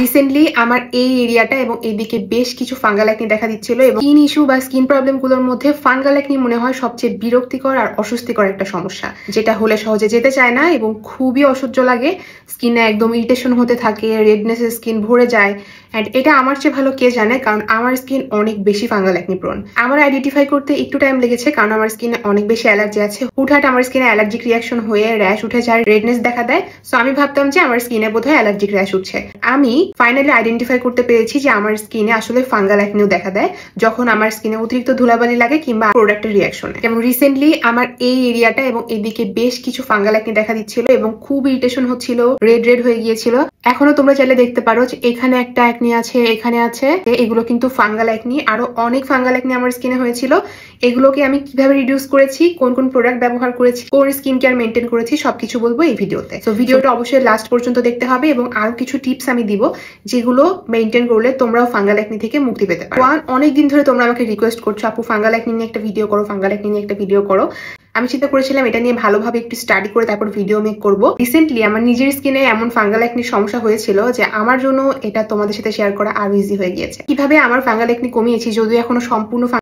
Recently আমার এই এরিয়াটা এবং এইদিকে বেশ কিছু ফাঙ্গাল অ্যাকনি দেখা দিচ্ছিল এবং স্কিন ইস্যু বা স্কিন প্রবলেম গুলোর মধ্যে ফাঙ্গাল অ্যাকনি মনে হয় সবচেয়ে বিরক্তিকর আর অস্বস্তিকর একটা সমস্যা, যেটা হলে সহজে যেতে চায় না এবং খুবই অসহ্য লাগে। স্কিনে একদম ইরিটেশন হতে থাকে, রেডনেসের স্কিন ভরে যায়। অ্যান্ড এটা আমার চেয়ে ভালো কে জানে, কারণ আমার স্কিন অনেক বেশি ফাঙ্গাল অ্যাকনি প্রোন। আমার আইডেন্টিফাই করতে একটু টাইম লেগেছে, কারণ আমার স্কিনে অনেক বেশি অ্যালার্জি আছে। হুটহাট আমার স্কিনে অ্যালার্জিক রিয়াকশন হয়ে র্যাশ উঠে যায়, রেডনেস দেখা দেয়। সো আমি ভাবতাম যে আমার স্কিনে বোধহয় অ্যালার্জিক র্যাশ উঠছে। আমি ফাইনালি আইডেন্টিফাই করতে পেরেছি যে আমার স্কিনে আসলে ফাঙ্গাল অ্যাকনিও দেখা দেয় যখন আমার স্কিনে অতিরিক্ত ধুলাবালি লাগে কিংবা প্রোডাক্টের রিয়াকশনে। এবং রিসেন্টলি আমার এই এরিয়াটা এবং এদিকে বেশ কিছু ফাঙ্গাল অ্যাকনি দেখা দিচ্ছিল এবং খুব ইরিটেশন হচ্ছিল, রেড রেড হয়ে গিয়েছিল। এখনো তোমরা চাইলে দেখতে পারো যে এখানে একটা অ্যাকনি আছে, এখানে আছে। এগুলো কিন্তু ফাঙ্গাল অ্যাকনি। আরো অনেক ফাঙ্গাল অ্যাকনি আমার স্কিনে হয়েছিল। এগুলোকে আমি কিভাবে রিডিউস করেছি, কোন কোন প্রোডাক্ট ব্যবহার করেছি, কোন স্কিন কেয়ার মেনটেন করেছি, সবকিছু বলবো এই ভিডিওতে। তো ভিডিওটা অবশ্যই লাস্ট পর্যন্ত দেখতে হবে এবং আরো কিছু টিপস আমি দিব যেগুলো মেনটেন করলে তোমরাও ফাঙ্গাল অ্যাকনি থেকে মুক্তি পেতে পারো। অনেকদিন ধরে তোমরা আমাকে রিকোয়েস্ট করছো, আপু ফাঙ্গাল অ্যাকনি নিয়ে একটা ভিডিও করো, ফাঙ্গাল অ্যাকনি নিয়ে একটা ভিডিও করো। আমি চিন্তা করেছিলাম এটা নিয়ে ভালোভাবে একটু স্টাডি করে তারপর ভিডিও মেক করব। রিসেন্টলি আমার নিজের স্কিনে এমন ফাঙ্গাল অ্যাকনির সমস্যা হয়েছিল যে আমার জন্য এটা তোমাদের সাথে শেয়ার করা আরো ইজি হয়ে গিয়েছে। কিভাবে আমার ফাঙ্গাল অ্যাকনি কমিয়েছি, যদিও এখনো সম্পূর্ণ